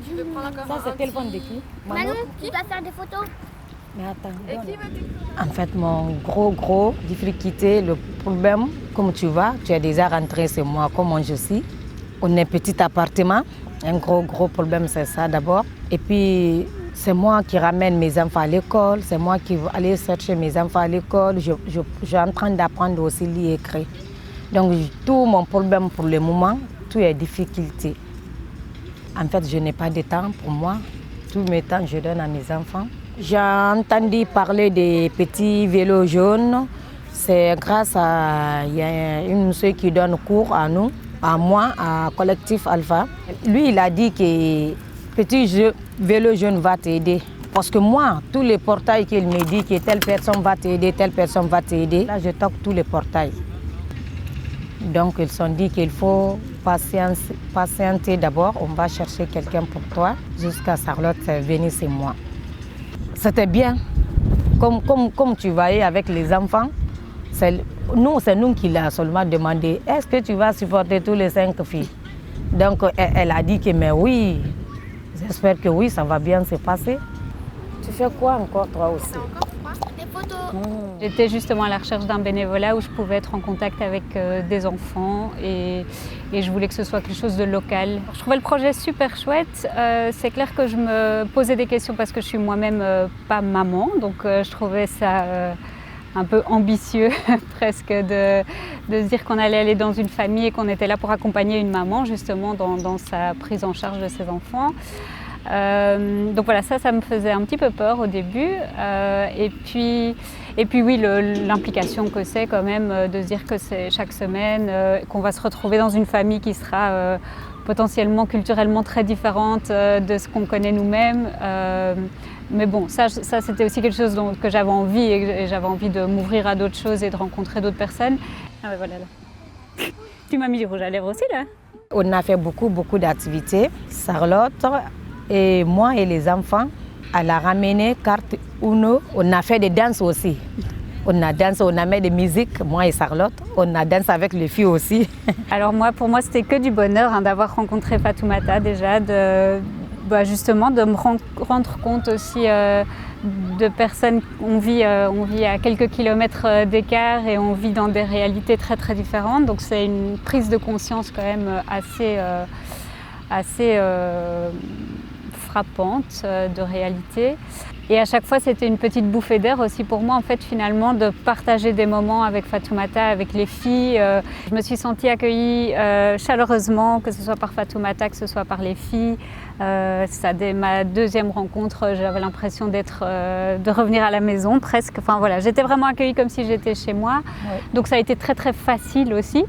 Tu veux prendre encore Ça, c'est le téléphone de qui? Manon, tu dois faire des photos. Mais attends. Et qui va t'écouter? En fait, mon gros difficulté, le problème, comme tu vois, tu es déjà rentré chez moi, comment je suis. On est un petit appartement. Un gros problème, c'est ça d'abord. Et puis, c'est moi qui ramène mes enfants à l'école. C'est moi qui vais aller chercher mes enfants à l'école. Je suis en train d'apprendre aussi lire et écrire. Donc, tout mon problème pour le moment, tout est difficulté. En fait, je n'ai pas de temps pour moi. Tout mes temps, je donne à mes enfants. J'ai entendu parler des petits vélos jaunes. C'est grâce à il y a une monsieur qui donne cours à nous, à moi, à Collectif Alpha. Lui, il a dit que petit vélo jaune va t'aider. Parce que moi, tous les portails qu'il me dit que telle personne va t'aider, telle personne va t'aider, là, je toque tous les portails. Donc, ils se sont dit qu'il faut patienter d'abord. On va chercher quelqu'un pour toi jusqu'à Charlotte venir chez moi. C'était bien. Comme tu voyais avec les enfants, c'est nous qui l'a seulement demandé. Est-ce que tu vas supporter tous les 5 filles? Donc, elle a dit que mais oui. J'espère que oui, ça va bien se passer. Tu fais quoi encore toi aussi? Des photos. J'étais justement à la recherche d'un bénévolat où je pouvais être en contact avec des enfants et je voulais que ce soit quelque chose de local. Je trouvais le projet super chouette. C'est clair que je me posais des questions parce que je suis moi-même pas maman, donc je trouvais ça un peu ambitieux presque de se dire qu'on allait aller dans une famille et qu'on était là pour accompagner une maman justement dans sa prise en charge de ses enfants. Donc voilà, ça me faisait un petit peu peur au début. Et puis oui, l'implication que c'est quand même de se dire que c'est chaque semaine, qu'on va se retrouver dans une famille qui sera potentiellement culturellement très différente de ce qu'on connaît nous-mêmes. Mais bon, ça c'était aussi quelque chose que j'avais envie et j'avais envie de m'ouvrir à d'autres choses et de rencontrer d'autres personnes. Ah ouais, voilà là. Tu m'as mis du rouge à lèvres aussi là. On a fait beaucoup d'activités. Charlotte et moi et les enfants, elle a ramené carte Uno. On a fait des danses aussi. On a dansé, on a mis des musiques, moi et Charlotte. On a dansé avec les filles aussi. Alors pour moi, c'était que du bonheur d'avoir rencontré Fatoumata déjà, justement de me rendre compte aussi de personnes. On vit à quelques kilomètres d'écart et on vit dans des réalités très très différentes. Donc c'est une prise de conscience quand même assez frappante de réalité. Et à chaque fois, c'était une petite bouffée d'air aussi pour moi, en fait, finalement, de partager des moments avec Fatoumata, avec les filles. Je me suis sentie accueillie chaleureusement, que ce soit par Fatoumata, que ce soit par les filles. Dès ma deuxième rencontre, j'avais l'impression de revenir à la maison presque. Enfin voilà, j'étais vraiment accueillie comme si j'étais chez moi. Ouais. Donc ça a été très très facile aussi.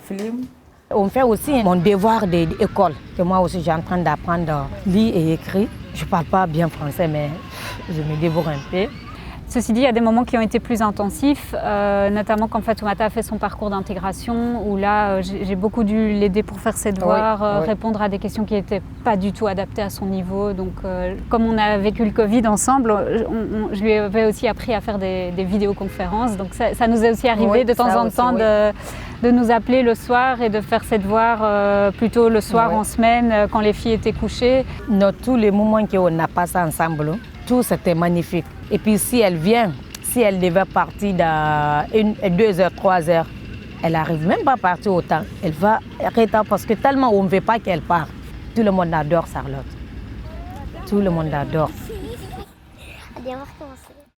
Film. On fait aussi mon devoir d'école, que moi aussi j'ai en train d'apprendre à lire et écrire. Je ne parle pas bien français, mais je me débrouille un peu. Ceci dit, il y a des moments qui ont été plus intensifs, notamment quand Fatoumata a fait son parcours d'intégration, où là, j'ai beaucoup dû l'aider pour faire ses devoirs, répondre à des questions qui n'étaient pas du tout adaptées à son niveau. Donc, comme on a vécu le Covid ensemble, je lui avais aussi appris à faire des vidéoconférences. Donc, ça nous est aussi arrivé de temps en temps de nous appeler le soir et de faire ses devoirs plutôt le soir en semaine, quand les filles étaient couchées. Tous les moments qu'on a passés ensemble, tout c'était magnifique. Et puis si elle vient, si elle devait partir dans 2 heures, 3 heures, elle n'arrive même pas à partir autant. Elle va arrêter parce que tellement on ne veut pas qu'elle parte. Tout le monde adore Charlotte. Tout le monde adore.